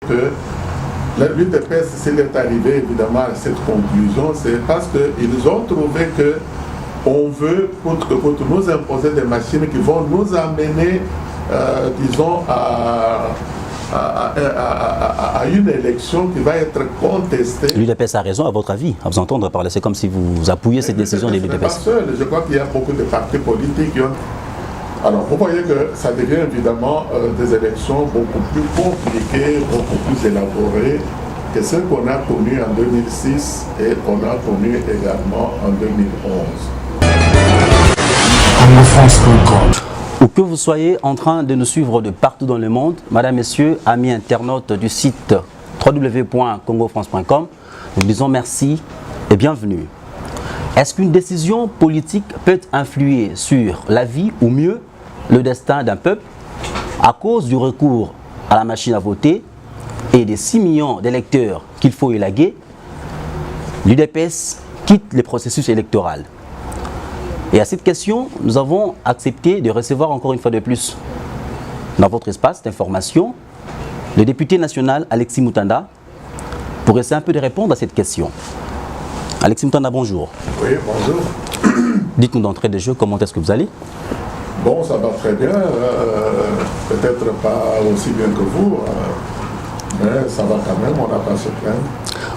Que l'UDPS, s'il est arrivé évidemment à cette conclusion, c'est parce qu'ils ont trouvé que on veut pour nous imposer des machines qui vont nous amener, disons, à une élection qui va être contestée. L'UDPS a raison, à votre avis, à vous entendre parler. C'est comme si vous appuyez cette décision de l'UDPS. Pas seul. Je crois qu'il y a beaucoup de partis politiques qui ont... Alors, vous voyez que ça devient évidemment des élections beaucoup plus compliquées, beaucoup plus élaborées que celles qu'on a connues en 2006 et qu'on a connues également en 2011. Où que vous soyez en train de nous suivre de partout dans le monde, madame, messieurs, amis internautes du site www.congofrance.com, nous disons merci et bienvenue. Est-ce qu'une décision politique peut influer sur la vie ou mieux le destin d'un peuple à cause du recours à la machine à voter et des 6 millions d'électeurs qu'il faut élaguer? L'UDPS quitte le processus électoral. Et à cette question, nous avons accepté de recevoir encore une fois de plus dans votre espace d'information le député national Alexis Moutanda pour essayer un peu de répondre à cette question. Alexis Moutanda, bonjour. Oui, bonjour. Dites-nous d'entrée de jeu, comment est-ce que vous allez? Bon, ça va très bien. Peut-être pas aussi bien que vous, mais ça va quand même, on n'a pas à se plaindre.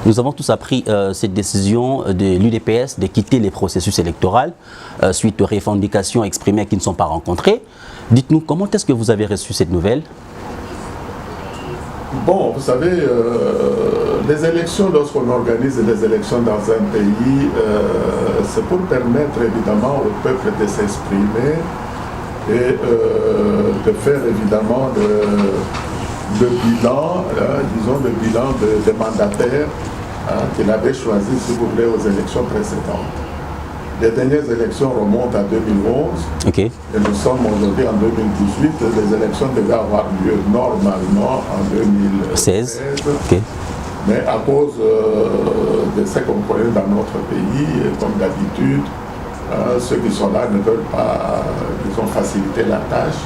Nous avons tous appris cette décision de l'UDPS de quitter les processus électoraux suite aux revendications exprimées qui ne sont pas rencontrées. Dites-nous, comment est-ce que vous avez reçu cette nouvelle? Bon, vous savez, les élections, lorsqu'on organise les élections dans un pays, c'est pour permettre évidemment au peuple de s'exprimer et de faire évidemment le bilan, disons le bilan des mandataires qu'il avait choisi, si vous voulez, aux élections précédentes. Les dernières élections remontent à 2011 et nous sommes aujourd'hui en 2018. Les élections devaient avoir lieu normalement en 2016. Mais à cause de ce qu'on connaît dans notre pays, comme d'habitude, ceux qui sont là ne veulent pas, disons, faciliter la tâche.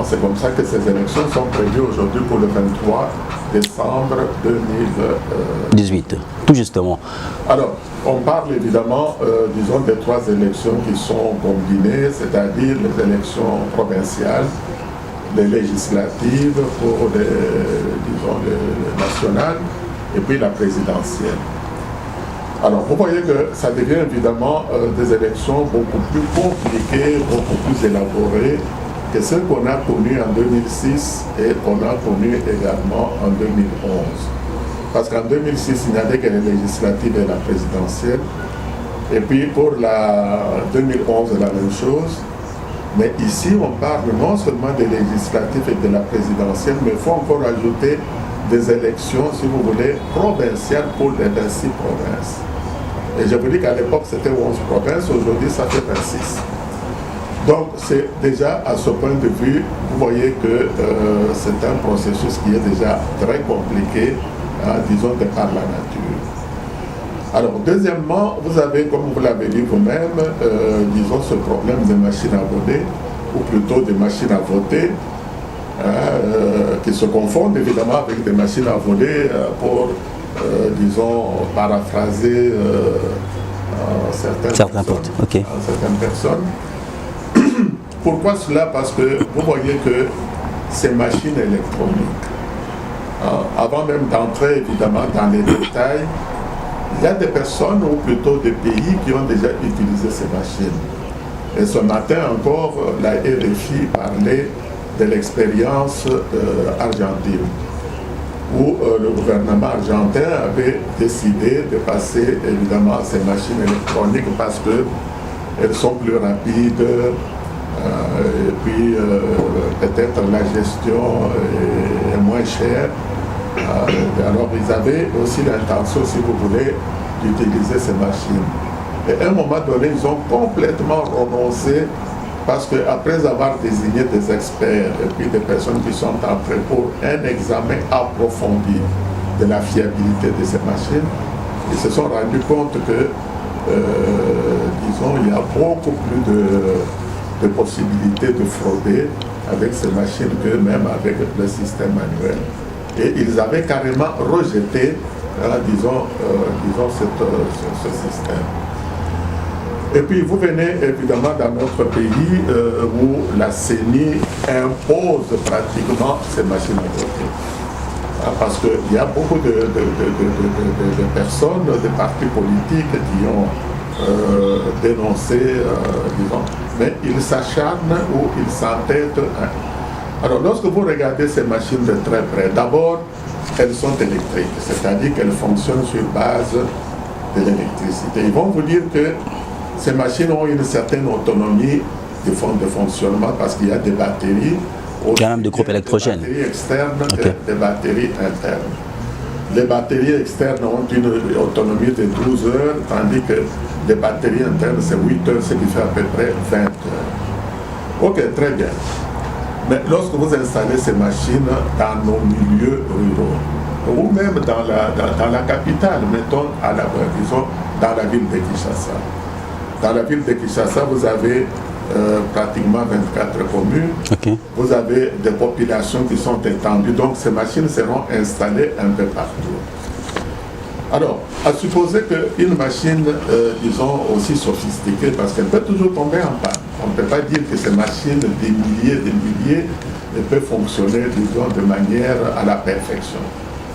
C'est comme ça que ces élections sont prévues aujourd'hui pour le 23 décembre 2018. Tout justement. Alors, on parle évidemment, disons, des 3 élections qui sont combinées, c'est-à-dire les élections provinciales, les législatives pour disons, les nationales et puis la présidentielle. Alors, vous voyez que ça devient évidemment des élections beaucoup plus compliquées, beaucoup plus élaborées que celles qu'on a connues en 2006 et qu'on a connues également en 2011. Parce qu'en 2006, il n'y avait que les législatives et la présidentielle. Et puis pour la 2011, la même chose. Mais ici, on parle non seulement des législatives et de la présidentielle, mais il faut encore ajouter des élections, si vous voulez, provinciales pour les 26 provinces. Et je vous dis qu'à l'époque, c'était 11 provinces, aujourd'hui, ça fait 26. Donc, c'est déjà à ce point de vue, vous voyez que c'est un processus qui est déjà très compliqué, disons, de par la nature. Alors, deuxièmement, vous avez, comme vous l'avez dit vous-même, disons, ce problème des machines à voter, ou plutôt des machines à voter, qui se confondent évidemment avec des machines à voler pour, disons, paraphraser certaines personnes. Pourquoi cela? Parce que vous voyez que ces machines électroniques, avant même d'entrer évidemment dans les détails, il y a des personnes, ou plutôt des pays, qui ont déjà utilisé ces machines. Et ce matin encore, la RFI parlait de l'expérience argentine, où le gouvernement argentin avait décidé de passer évidemment à ces machines électroniques parce qu'elles sont plus rapides, et puis peut-être la gestion est moins chère. Alors ils avaient aussi l'intention, si vous voulez, d'utiliser ces machines. Et à un moment donné, ils ont complètement renoncé parce qu'après avoir désigné des experts et puis des personnes qui sont entrées pour un examen approfondi de la fiabilité de ces machines, ils se sont rendus compte que, disons, il y a beaucoup plus de possibilités de frauder avec ces machines que même avec le système manuel. Et ils avaient carrément rejeté, ce système. Et puis vous venez évidemment dans notre pays où la CENI impose pratiquement ces machines à voter. Parce qu'il y a beaucoup de personnes, de partis politiques qui ont dénoncé, mais ils s'acharnent ou ils s'entêtent. Alors lorsque vous regardez ces machines de très près, d'abord elles sont électriques, c'est-à-dire qu'elles fonctionnent sur base de l'électricité. Ils vont vous dire que ces machines ont une certaine autonomie de fonctionnement parce qu'il y a des batteries. Il y a même des groupes électrogènes. Des batteries externes et des batteries internes. Les batteries externes ont une autonomie de 12 heures, tandis que les batteries internes, c'est 8 heures, ce qui fait à peu près 20 heures. Ok, très bien. Mais lorsque vous installez ces machines dans nos milieux ruraux, ou même dans la capitale, mettons, disons, dans la ville de Kinshasa. Dans la ville de Kinshasa, vous avez pratiquement 24 communes. Okay. Vous avez des populations qui sont étendues, donc ces machines seront installées un peu partout. Alors, à supposer qu'une machine, disons, aussi sophistiquée, parce qu'elle peut toujours tomber en panne. On ne peut pas dire que ces machines, des milliers, elles peuvent fonctionner, disons, de manière à la perfection.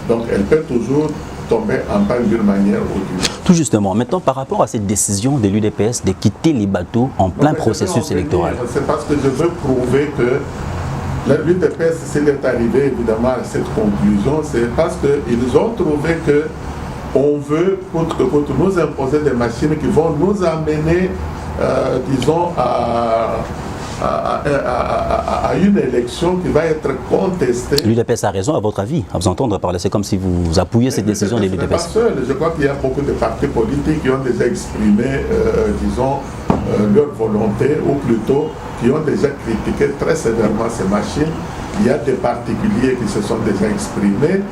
Donc, elle peut toujours tomber en panne d'une manière ou d'une autre. Tout justement, maintenant par rapport à cette décision de l'UDPS de quitter les bateaux en plein processus électoral. C'est parce que je veux prouver que l'UDPS, s'il est arrivé évidemment à cette conclusion, c'est parce qu'ils ont trouvé que on veut pour nous imposer des machines qui vont nous amener, disons, à une élection qui va être contestée. L'UDPS a raison, à votre avis, à vous entendre parler. C'est comme si vous appuyez cette décision de l'UDPS. Pas seul. Je crois qu'il y a beaucoup de partis politiques qui ont déjà exprimé, disons, leur volonté, ou plutôt qui ont déjà critiqué très sévèrement ces machines. Il y a des particuliers qui se sont déjà exprimés.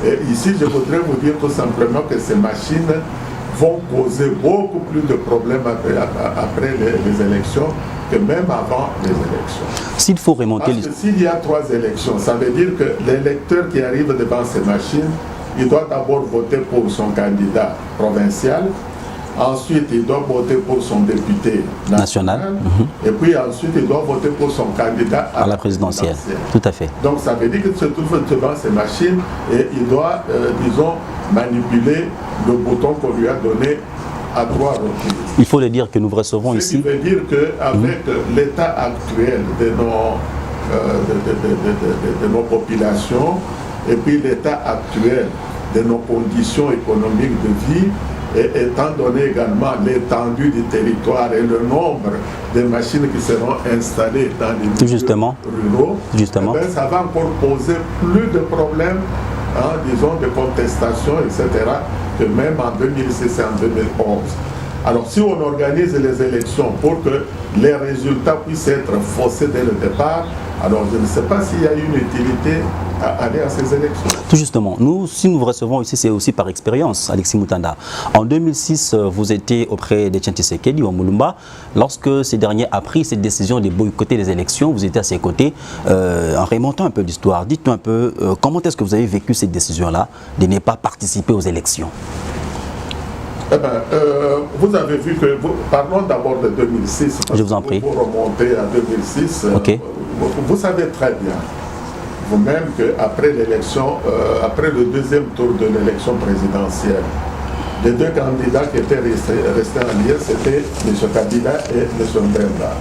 Et ici, je voudrais vous dire tout simplement que ces machines vont causer beaucoup plus de problèmes après les élections que même avant les élections. S'il faut remonter... Parce que s'il y a 3 élections, ça veut dire que l'électeur qui arrive devant ces machines, il doit d'abord voter pour son candidat provincial, ensuite il doit voter pour son député national, et puis ensuite il doit voter pour son candidat à la présidentielle. Tout à fait. Donc ça veut dire qu'il se trouve devant ces machines et il doit, disons, manipuler le bouton qu'on lui a donné à 3 reprises. Il faut le dire que nous recevons ici. Ce qui veut dire qu'avec l'état actuel de nos populations et puis l'état actuel de nos conditions économiques de vie, et étant donné également l'étendue du territoire et le nombre de machines qui seront installées dans les milieux ruraux, justement. Eh bien, ça va encore poser plus de problèmes, disons, de contestation, etc., que même en 2006 et en 2011. Alors, si on organise les élections pour que les résultats puissent être faussés dès le départ, alors je ne sais pas s'il y a une utilité à aller à ces élections. Tout justement, nous, si nous vous recevons ici, c'est aussi par expérience, Alexis Mutanda. En 2006, vous étiez auprès de Etienne Tshisekedi au Moulumba. Lorsque ces derniers a pris cette décision de boycotter les élections, vous étiez à ses côtés. En remontant un peu l'histoire, dites-nous un peu comment est-ce que vous avez vécu cette décision-là de ne pas participer aux élections? Eh bien, vous avez vu que, parlons d'abord de 2006. Je vous en prie. Pour remonter à 2006, okay. Vous savez très bien, vous-même, qu'après l'élection, après le deuxième tour de l'élection présidentielle, les 2 candidats qui étaient restés en liesse, c'était M. Kabila et M. Mbemba.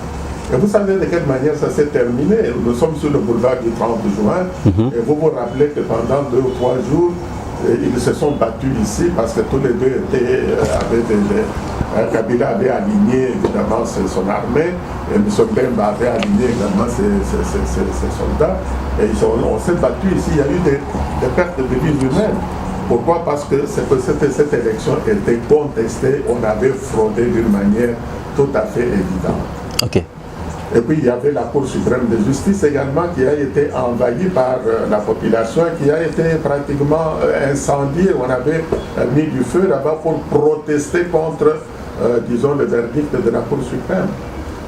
Et vous savez de quelle manière ça s'est terminé. Nous sommes sur le boulevard du 30 juin, et vous vous rappelez que pendant 2 ou 3 jours, ils se sont battus ici parce que tous les deux Kabila avait aligné évidemment son armée et M. Mbemba avait aligné également ses soldats et on s'est battus ici. Il y a eu des pertes de vies humaines. Pourquoi? Parce que cette élection était contestée, on avait fraudé d'une manière tout à fait évidente. Okay. Et puis il y avait la Cour suprême de justice également qui a été envahie par la population, qui a été pratiquement incendiée. On avait mis du feu là-bas pour protester contre, disons, le verdict de la Cour suprême.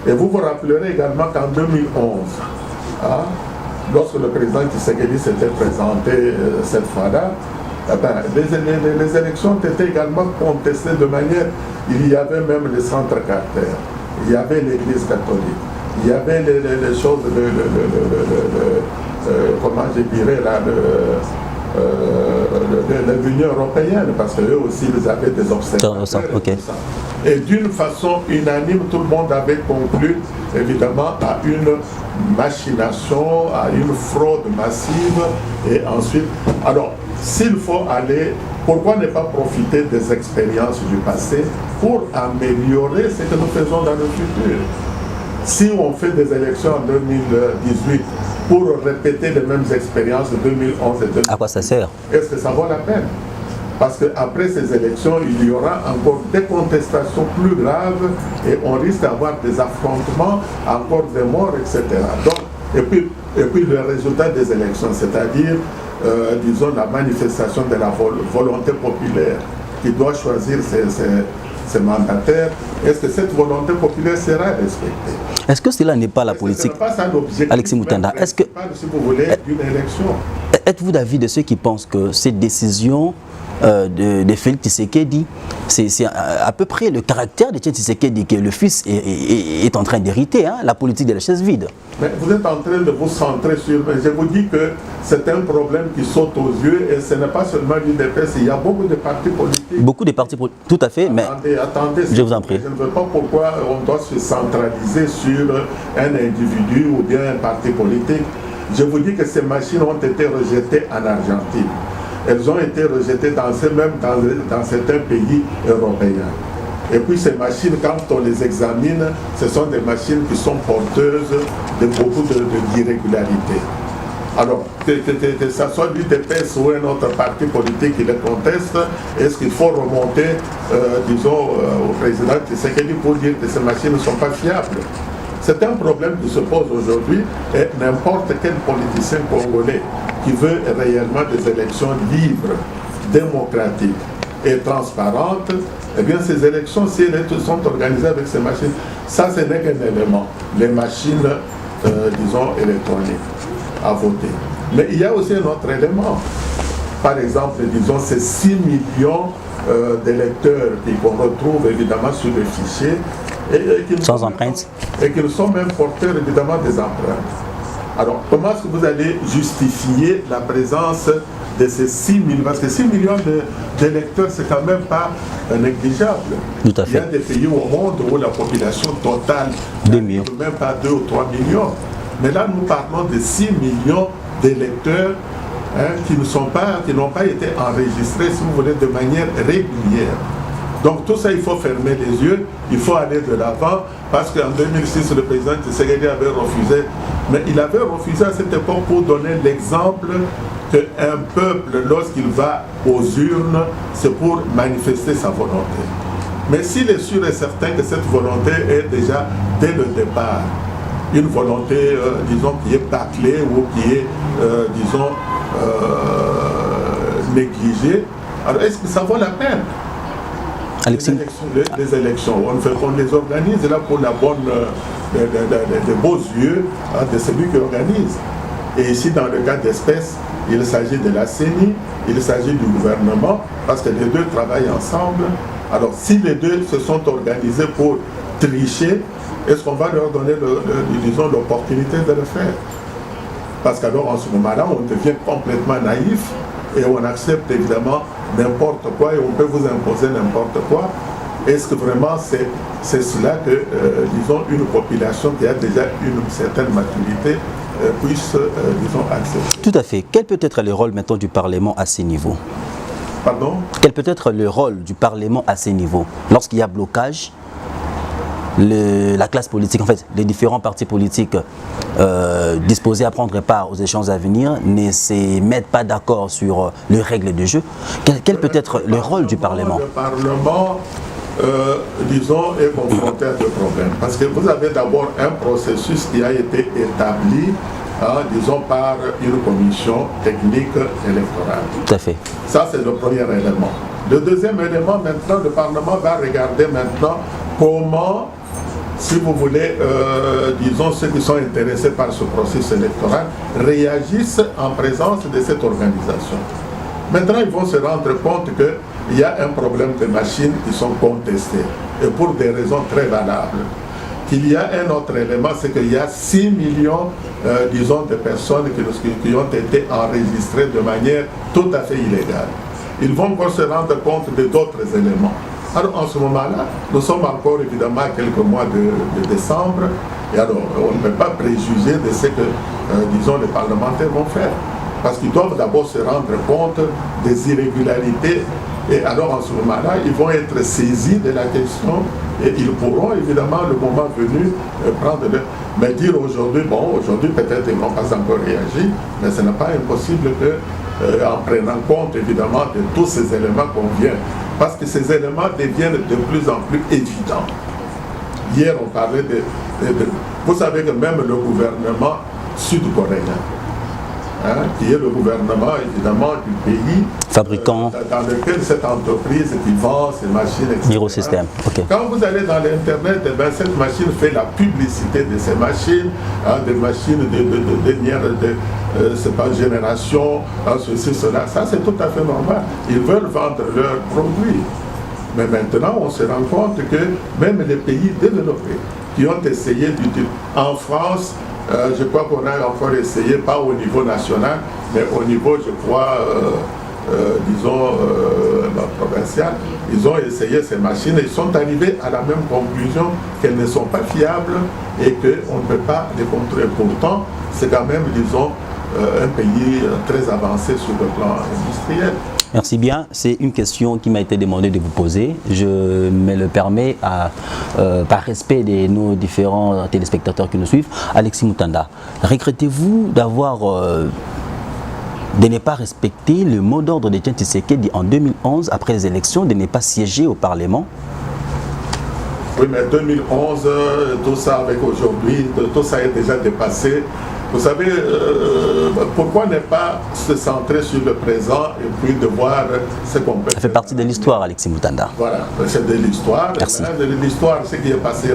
Et vous vous rappellerez également qu'en 2011, lorsque le président Tshisekedi s'était présenté cette fois-là, les élections étaient également contestées de manière... Il y avait même les centres caractères, il y avait l'Église catholique, il y avait les choses, comment je dirais là, l'Union européenne, parce qu'eux aussi, ils avaient des observateurs. Okay. Et d'une façon unanime, tout le monde avait conclu, évidemment, à une machination, à une fraude massive. Et ensuite, alors, s'il faut aller, pourquoi ne pas profiter des expériences du passé pour améliorer ce que nous faisons dans le futur? Si on fait des élections en 2018 pour répéter les mêmes expériences de 2011 et 2018, à quoi ça sert? Est-ce que ça vaut la peine? Parce qu'après ces élections, il y aura encore des contestations plus graves et on risque d'avoir des affrontements, encore des morts, etc. Donc, et puis le résultat des élections, c'est-à-dire, disons, la manifestation de la volonté populaire qui doit choisir ses mandataires, est-ce que cette volonté populaire sera respectée? Est-ce que cela n'est pas la politique, Alexis Moutanda? Est-ce que, si vous voulez, d'une élection? Êtes-vous d'avis de ceux qui pensent que cette décision de Félix Tshisekedi, c'est à peu près le caractère de Tshisekedi que le fils est en train d'hériter, hein, la politique de la chaise vide? Mais vous êtes en train de vous centrer sur... Je vous dis que c'est un problème qui saute aux yeux et ce n'est pas seulement l'UDPS, il y a beaucoup de partis politiques. Beaucoup de partis politiques, tout à fait, mais... Attendez, je vous en prie. Je ne veux pas pourquoi on doit se centraliser sur un individu ou bien un parti politique. Je vous dis que ces machines ont été rejetées en Argentine. Elles ont été rejetées dans certains pays européens. Et puis ces machines, quand on les examine, ce sont des machines qui sont porteuses de beaucoup d'irrégularités. Alors, que ce soit l'UDPS ou un autre parti politique qui les conteste, est-ce qu'il faut remonter, disons, au président Tshisekedi pour dire que ces machines ne sont pas fiables? C'est un problème qui se pose aujourd'hui et n'importe quel politicien congolais qui veut réellement des élections libres, démocratiques et transparentes, eh bien ces élections, si elles sont organisées avec ces machines, ça ce n'est qu'un élément, les machines, disons, électroniques à voter. Mais il y a aussi un autre élément. Par exemple, disons, ces 6 millions d'électeurs qu'on retrouve évidemment sur le fichier, sans empreinte. Et qui sont même porteurs évidemment des empreintes. Alors, comment est-ce que vous allez justifier la présence de ces 6 millions? Parce que 6 millions d'électeurs, c'est quand même pas négligeable. Tout à fait. Il y a des pays au monde où la population totale n'est même pas 2 ou 3 millions. Mais là, nous parlons de 6 millions d'électeurs qui n'ont pas été enregistrés, si vous voulez, de manière régulière. Donc tout ça, il faut fermer les yeux, il faut aller de l'avant, parce qu'en 2006, le président Tshisekedi avait refusé, mais il avait refusé à cette époque pour donner l'exemple qu'un peuple, lorsqu'il va aux urnes, c'est pour manifester sa volonté. Mais s'il est sûr et certain que cette volonté est déjà, dès le départ, une volonté, disons, qui est bâclée ou qui est, disons, négligée, alors est-ce que ça vaut la peine? Alexis. Les élections, on les organise là pour la bonne, de beaux yeux de celui qui organise. Et ici, dans le cas d'espèce, il s'agit de la CENI, il s'agit du gouvernement, parce que les deux travaillent ensemble. Alors, si les deux se sont organisés pour tricher, est-ce qu'on va leur donner, disons, l'opportunité de le faire? Parce qu'alors, en ce moment-là, on devient complètement naïf et on accepte évidemment n'importe quoi et on peut vous imposer n'importe quoi. Est-ce que vraiment c'est cela que, disons, une population qui a déjà une certaine maturité puisse, disons, accepter? Tout à fait. Quel peut être le rôle maintenant du Parlement à ces niveaux? Pardon? Quel peut être le rôle du Parlement à ces niveaux? Lorsqu'il y a blocage, la classe politique, en fait, les différents partis politiques disposés à prendre part aux échanges à venir ne se mettent pas d'accord sur les règles du jeu. Quel peut être le rôle du Parlement? Le Parlement, disons, est confronté à deux problèmes. Parce que vous avez d'abord un processus qui a été établi, disons, par une commission technique électorale. Tout à fait. Ça, c'est le premier élément. Le deuxième élément, maintenant, le Parlement va regarder maintenant comment si vous voulez, disons, ceux qui sont intéressés par ce processus électoral réagissent en présence de cette organisation. Maintenant, ils vont se rendre compte qu'il y a un problème de machines qui sont contestées, et pour des raisons très valables. Qu'il y a un autre élément, c'est qu'il y a 6 millions, disons, de personnes qui ont été enregistrées de manière tout à fait illégale. Ils vont encore se rendre compte de d'autres éléments. Alors en ce moment-là, nous sommes encore évidemment à quelques mois de décembre, et alors on ne peut pas préjuger de ce que, disons, les parlementaires vont faire. Parce qu'ils doivent d'abord se rendre compte des irrégularités, et alors en ce moment-là, ils vont être saisis de la question, et ils pourront évidemment, le moment venu, prendre le... Mais dire aujourd'hui, bon, aujourd'hui peut-être ils n'ont pas encore réagi, mais ce n'est pas impossible que, en prenant compte évidemment de tous ces éléments qu'on vient, parce que ces éléments deviennent de plus en plus évidents. Hier, on parlait vous savez que même le gouvernement sud-coréen, qui est le gouvernement évidemment du pays fabricant dans lequel cette entreprise qui vend ces machines, etc. Microsystème. Okay. Quand vous allez dans l'internet, cette machine fait la publicité de ces machines, des machines de dernière c'est pas génération, ceci, cela. Ça c'est tout à fait normal. Ils veulent vendre leurs produits. Mais maintenant, on se rend compte que même les pays développés qui ont essayé d'utiliser en France, je crois qu'on a encore essayé, pas au niveau national, mais au niveau, je crois, disons, provincial, ils ont essayé ces machines et ils sont arrivés à la même conclusion qu'elles ne sont pas fiables et qu'on ne peut pas les contrôler. Pourtant, c'est quand même, disons, un pays très avancé sur le plan industriel. Merci bien. C'est une question qui m'a été demandée de vous poser. Je me le permets par respect de nos différents téléspectateurs qui nous suivent. Alexis Moutanda, regrettez-vous de ne pas respecter le mot d'ordre de Etienne Tshisekedi en 2011, après les élections, de ne pas siéger au Parlement? Oui, mais 2011, tout ça avec aujourd'hui, tout ça est déjà dépassé. Vous savez, pourquoi ne pas se centrer sur le présent et puis de voir ce qu'on peut faire? Ça fait partie de l'histoire, Alexis Moutanda. Voilà, c'est de l'histoire. Merci. De l'histoire, ce qui est passé.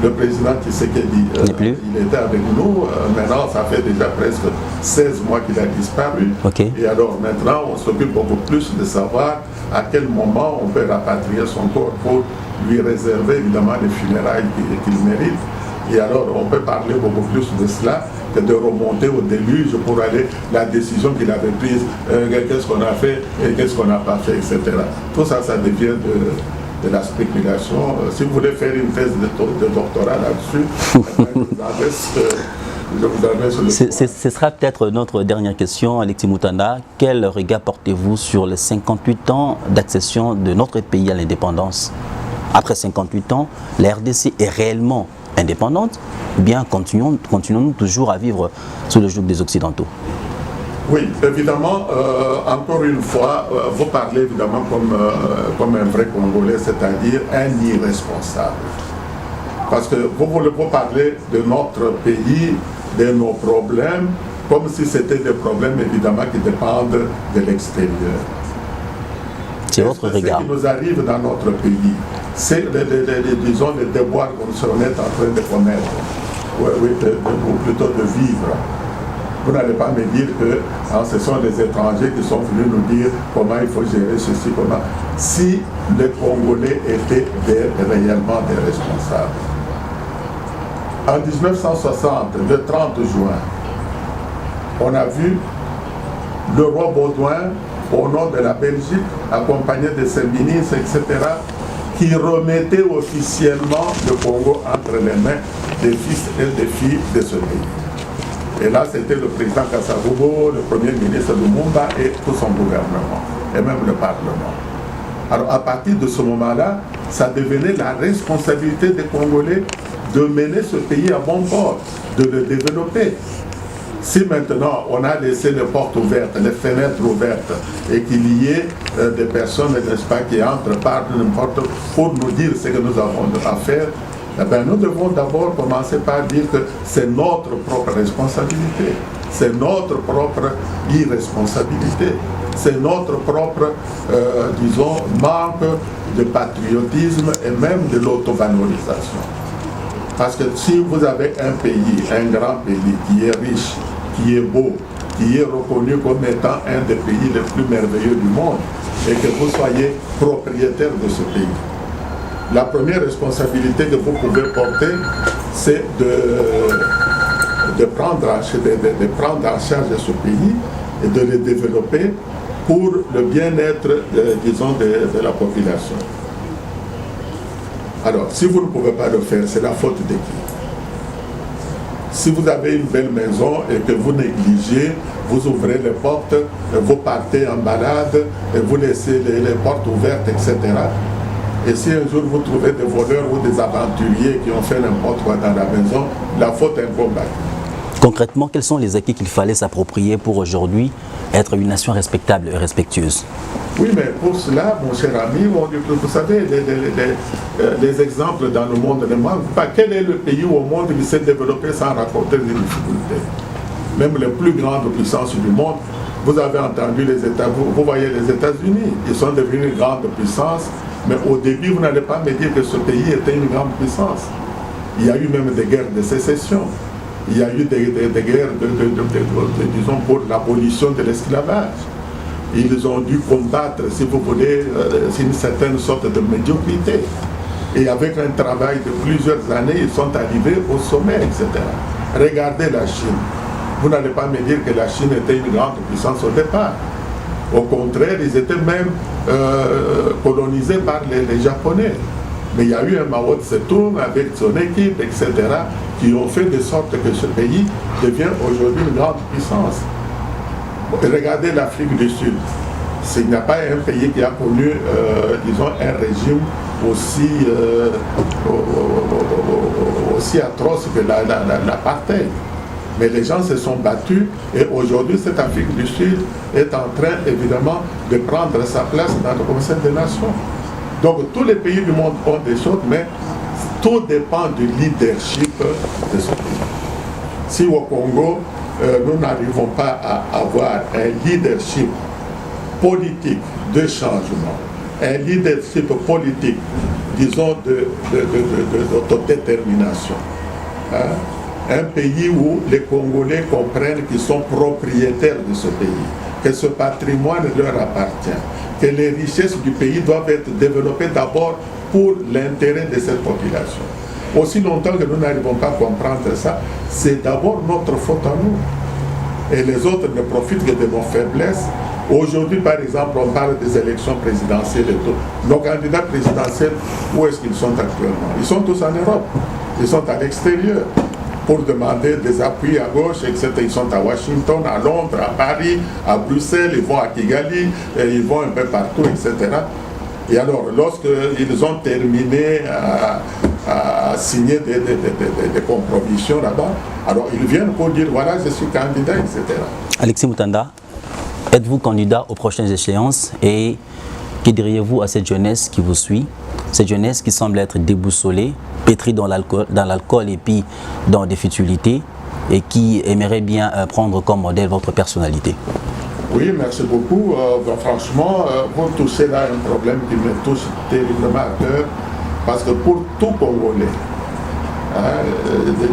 Le président Tshisekedi, il était avec nous. Maintenant, ça fait déjà presque 16 mois qu'il a disparu. Okay. Et alors maintenant, on s'occupe beaucoup plus de savoir à quel moment on peut rapatrier son corps pour lui réserver évidemment les funérailles qu'il mérite. Et alors, on peut parler beaucoup plus de cela que de remonter au déluge pour aller la décision qu'il avait prise, qu'est-ce qu'on a fait et qu'est-ce qu'on n'a pas fait, etc. Tout ça, ça devient de la spéculation. Si vous voulez faire une thèse de doctorat là-dessus, je vous adresse le Ce sera peut-être notre dernière question, Alexis Moutanda. Quel regard portez-vous sur les 58 ans d'accession de notre pays à l'indépendance? Après 58 ans, la RDC est réellement indépendante, ou bien continuons-nous toujours à vivre sous le joug des Occidentaux? Oui, évidemment, encore une fois, vous parlez évidemment comme un vrai Congolais, c'est-à-dire un irresponsable. Parce que vous parlez de notre pays, de nos problèmes, comme si c'était des problèmes évidemment qui dépendent de l'extérieur. C'est votre regard. Ce qui nous arrive dans notre pays, c'est disons les déboires qu'on est en train de commettre, ou plutôt de vivre. Vous n'allez pas me dire que ce sont des étrangers qui sont venus nous dire comment il faut gérer ceci, comment. Si les Congolais étaient réellement des responsables. En 1960, le 30 juin, on a vu le roi Baudouin, au nom de la Belgique, accompagné de ses ministres, etc., qui remettait officiellement le Congo entre les mains des fils et des filles de ce pays. Et là, c'était le président Kassavubo, le premier ministre Lumumba et tout son gouvernement, et même le Parlement. Alors, à partir de ce moment-là, ça devenait la responsabilité des Congolais de mener ce pays à bon port, de le développer. Si maintenant on a laissé les portes ouvertes, les fenêtres ouvertes et qu'il y ait des personnes, n'est-ce pas, qui entrent par n'importe pour nous dire ce que nous avons à faire, eh bien, nous devons d'abord commencer par dire que c'est notre propre responsabilité, c'est notre propre irresponsabilité, c'est notre propre, disons, manque de patriotisme et même de l'autovalorisation. Parce que si vous avez un pays, un grand pays qui est riche, qui est beau, qui est reconnu comme étant un des pays les plus merveilleux du monde, et que vous soyez propriétaire de ce pays, la première responsabilité que vous pouvez porter, c'est de prendre en charge ce pays et de le développer pour le bien-être, disons, de la population. Alors, si vous ne pouvez pas le faire, c'est la faute de qui? Si vous avez une belle maison et que vous négligez, vous ouvrez les portes, vous partez en balade, et vous laissez les portes ouvertes, etc. Et si un jour vous trouvez des voleurs ou des aventuriers qui ont fait n'importe quoi dans la maison, la faute incombe à qui? Concrètement, quels sont les acquis qu'il fallait s'approprier pour aujourd'hui être une nation respectable et respectueuse? Oui, mais pour cela, mon cher ami, vous savez, les exemples dans le monde ne manquent pas. Quel est le pays au monde qui s'est développé sans rencontrer des difficultés? Même les plus grandes puissances du monde, vous avez entendu les États, vous voyez les États-Unis, ils sont devenus une grande puissance, mais au début, vous n'allez pas me dire que ce pays était une grande puissance. Il y a eu même des guerres de sécession. Il y a eu des guerres, disons, pour l'abolition de l'esclavage. Ils ont dû combattre, si vous voulez, une certaine sorte de médiocrité. Et avec un travail de plusieurs années, ils sont arrivés au sommet, etc. Regardez la Chine. Vous n'allez pas me dire que la Chine était une grande puissance au départ. Au contraire, ils étaient même colonisés par les Japonais. Mais il y a eu un Mao Tse-tung avec son équipe, etc., qui ont fait de sorte que ce pays devient aujourd'hui une grande puissance. Regardez l'Afrique du Sud. Il n'y a pas un pays qui a connu, disons, un régime aussi atroce que l'apartheid. Mais les gens se sont battus et aujourd'hui, cette Afrique du Sud est en train, évidemment, de prendre sa place dans le Conseil des Nations. Donc, tous les pays du monde ont des choses, mais tout dépend du leadership de ce pays. Si au Congo, nous n'arrivons pas à avoir un leadership politique de changement, un leadership politique, disons, d'autodétermination, un pays où les Congolais comprennent qu'ils sont propriétaires de ce pays, que ce patrimoine leur appartient, que les richesses du pays doivent être développées d'abord pour l'intérêt de cette population. Aussi longtemps que nous n'arrivons pas à comprendre ça, c'est d'abord notre faute à nous. Et les autres ne profitent que de nos faiblesses. Aujourd'hui, par exemple, on parle des élections présidentielles et tout. Nos candidats présidentiels, où est-ce qu'ils sont actuellement? Ils sont tous en Europe. Ils sont à l'extérieur pour demander des appuis à gauche, etc. Ils sont à Washington, à Londres, à Paris, à Bruxelles, ils vont à Kigali, et ils vont un peu partout, etc. Et alors, lorsqu'ils ont terminé à signer des compromissions là-bas, alors ils viennent pour dire, voilà, je suis candidat, etc. Alexis Moutanda, êtes-vous candidat aux prochaines échéances et que diriez-vous à cette jeunesse qui vous suit, cette jeunesse qui semble être déboussolée, pétrie dans l'alcool et puis dans des futilités et qui aimerait bien prendre comme modèle votre personnalité? Oui, merci beaucoup. Franchement, vous touchez là un problème qui me touche terriblement à cœur, parce que pour tout Congolais,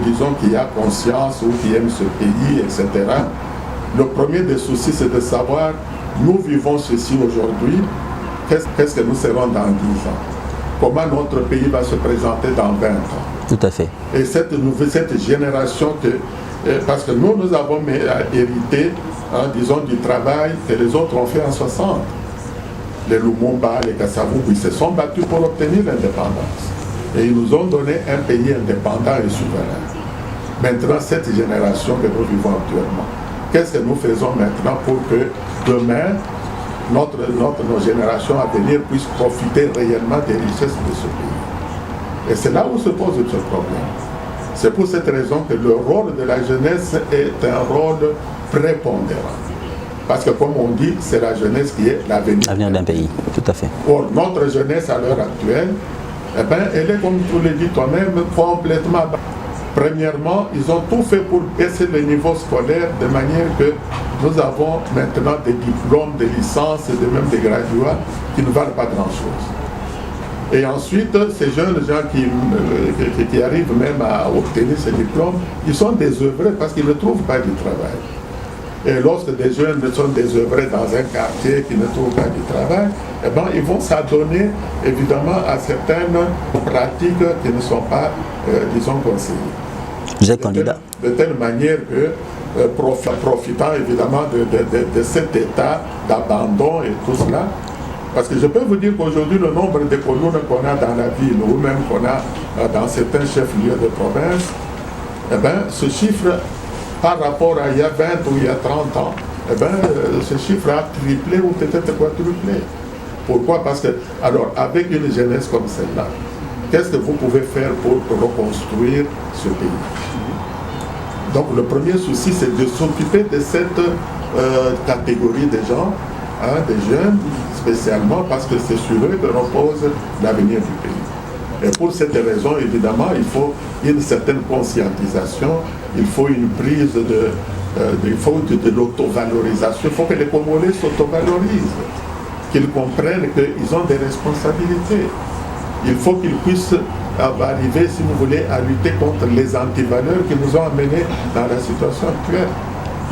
disons qu'il y a conscience ou qui aime ce pays, etc., le premier des soucis, c'est de savoir, nous vivons ceci aujourd'hui, qu'est-ce que nous serons dans 10 ans? Comment notre pays va se présenter dans 20 ans? Tout à fait. Et cette génération, parce que nous avons hérité, disons, du travail que les autres ont fait en 60. Les Lumumba, les Kasavubu, ils se sont battus pour obtenir l'indépendance. Et ils nous ont donné un pays indépendant et souverain. Maintenant, cette génération que nous vivons actuellement, qu'est-ce que nous faisons maintenant pour que demain, nos générations à venir puissent profiter réellement des richesses de ce pays? Et c'est là où se pose ce problème. C'est pour cette raison que le rôle de la jeunesse est un rôle prépondérant. Parce que comme on dit, c'est la jeunesse qui est l'avenir d'un pays, tout à fait. Or, notre jeunesse à l'heure actuelle, eh ben, elle est, comme tu l'as dit toi-même, complètement... Premièrement, ils ont tout fait pour baisser le niveau scolaire de manière que nous avons maintenant des diplômes, des licences et même des graduats qui ne valent pas grand-chose. Et ensuite, ces jeunes gens qui arrivent même à obtenir ces diplômes, ils sont désœuvrés parce qu'ils ne trouvent pas du travail. Et lorsque des jeunes sont désœuvrés dans un quartier qui ne trouvent pas du travail, eh ben, ils vont s'adonner évidemment à certaines pratiques qui ne sont pas, disons, conseillées. Vous êtes candidat. De telle manière que, profitant évidemment de cet état d'abandon et tout cela, parce que je peux vous dire qu'aujourd'hui, le nombre de colonnes qu'on a dans la ville ou même qu'on a dans certains chefs-lieux de province, eh ben, ce chiffre, par rapport à il y a 20 ou il y a 30 ans, eh ben, ce chiffre a triplé ou peut-être quadruplé. Pourquoi? Parce que, alors, avec une jeunesse comme celle-là, qu'est-ce que vous pouvez faire pour reconstruire ce pays? Donc, le premier souci, c'est de s'occuper de cette catégorie de gens, hein, des jeunes, spécialement parce que c'est sur eux que repose l'avenir du pays. Et pour cette raison, évidemment, il faut une certaine conscientisation, il faut une prise de l'autovalorisation. Il faut que les Congolais s'autovalorisent, qu'ils comprennent qu'ils ont des responsabilités. Il faut qu'ils puissent arriver, si vous voulez, à lutter contre les antivaleurs qui nous ont amenés dans la situation actuelle.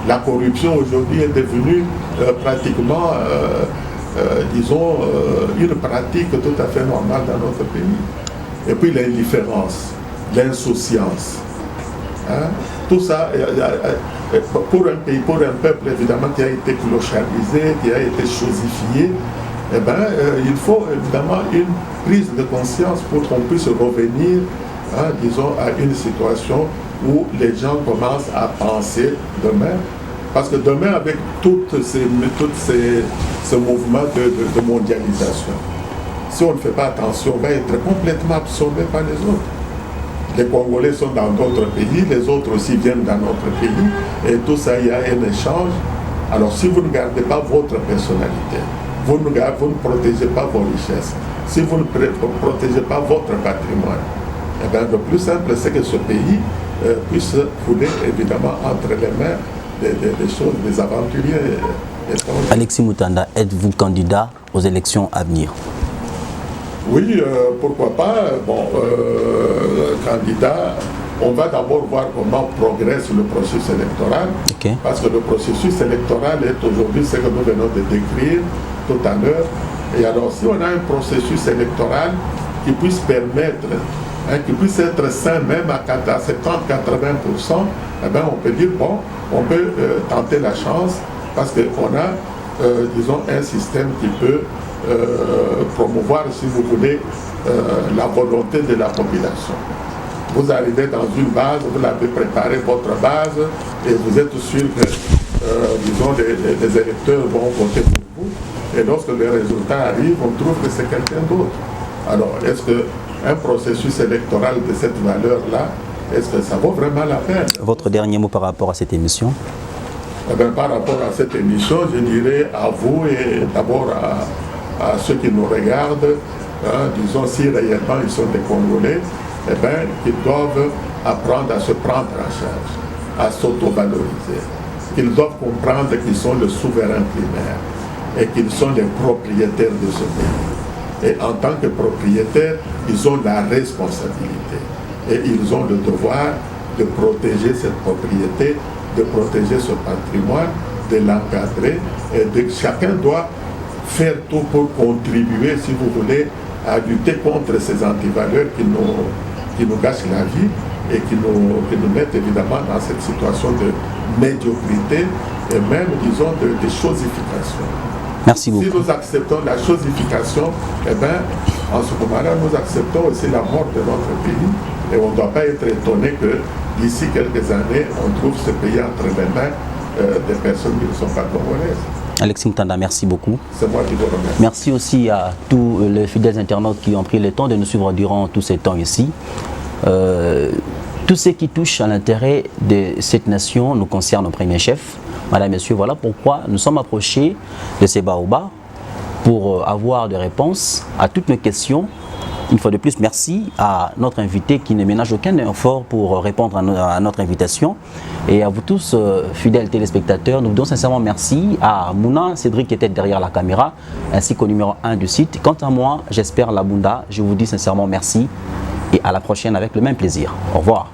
La corruption aujourd'hui est devenue pratiquement, disons, une pratique tout à fait normale dans notre pays. Et puis l'indifférence, l'insouciance. Hein? Tout ça, pour un pays, pour un peuple évidemment qui a été clochardisé, qui a été chosifié, eh ben, il faut évidemment une prise de conscience pour qu'on puisse revenir, hein, disons, à une situation où les gens commencent à penser demain. Parce que demain, avec tous ces mouvements de mondialisation, si on ne fait pas attention, on va être complètement absorbé par les autres. Les Congolais sont dans d'autres pays, les autres aussi viennent dans notre pays, et tout ça, il y a un échange. Alors si vous ne gardez pas votre personnalité, vous ne protégez pas vos richesses, si vous ne protégez pas votre patrimoine, eh bien, le plus simple, c'est que ce pays puisse couler évidemment entre les mains des choses, des aventuriers. Alexis Moutanda, êtes-vous candidat aux élections à venir? Oui, pourquoi pas. Bon, candidat, on va d'abord voir comment progresse le processus électoral. Okay. Parce que le processus électoral est aujourd'hui ce que nous venons de décrire tout à l'heure. Et alors, si on a un processus électoral qui puisse permettre, hein, qui puisse être sain même à 70-80%, eh bien, on peut dire, bon, on peut tenter la chance parce qu'on a, disons, un système qui peut promouvoir, si vous voulez, la volonté de la population. Vous arrivez dans une base, vous l'avez préparé votre base et vous êtes sûr que, disons, les électeurs vont voter pour vous. Et lorsque les résultats arrivent, on trouve que c'est quelqu'un d'autre. Alors, est-ce qu'un processus électoral de cette valeur-là, est-ce que ça vaut vraiment la peine? Votre dernier mot par rapport à cette émission? Eh bien, par rapport à cette émission, je dirais à vous et d'abord à ceux qui nous regardent, hein, disons, si réellement ils sont des Congolais, eh bien, qu'ils doivent apprendre à se prendre en charge, à s'auto-valoriser. Qu'ils doivent comprendre qu'ils sont le souverain primaire et qu'ils sont les propriétaires de ce pays. Et en tant que propriétaires, ils ont la responsabilité et ils ont le devoir de protéger cette propriété, de protéger ce patrimoine, de l'encadrer et chacun doit faire tout pour contribuer, si vous voulez, à lutter contre ces antivaleurs qui nous gâchent la vie et qui nous mettent évidemment dans cette situation de médiocrité et même, disons, de chosification. Merci beaucoup. Si nous acceptons la chosification, eh bien, en ce moment-là, nous acceptons aussi la mort de notre pays et on ne doit pas être étonné que d'ici quelques années, on trouve ce pays entre les mains des personnes qui ne sont pas congolaises. Alexis Moutanda, merci beaucoup. C'est moi qui vous remercie. Merci aussi à tous les fidèles internautes qui ont pris le temps de nous suivre durant tous ces temps ici. Tout ce qui touche à l'intérêt de cette nation nous concerne au premier chef. Madame, Messieurs, voilà pourquoi nous sommes approchés de ces baobabs pour avoir des réponses à toutes nos questions Une fois de plus, merci à notre invité qui ne ménage aucun effort pour répondre à notre invitation. Et à vous tous, fidèles téléspectateurs, nous vous donnons sincèrement merci à Mouna Cédric qui était derrière la caméra, ainsi qu'au numéro 1 du site. Quant à moi, j'espère Labunda, je vous dis sincèrement merci et à la prochaine avec le même plaisir. Au revoir.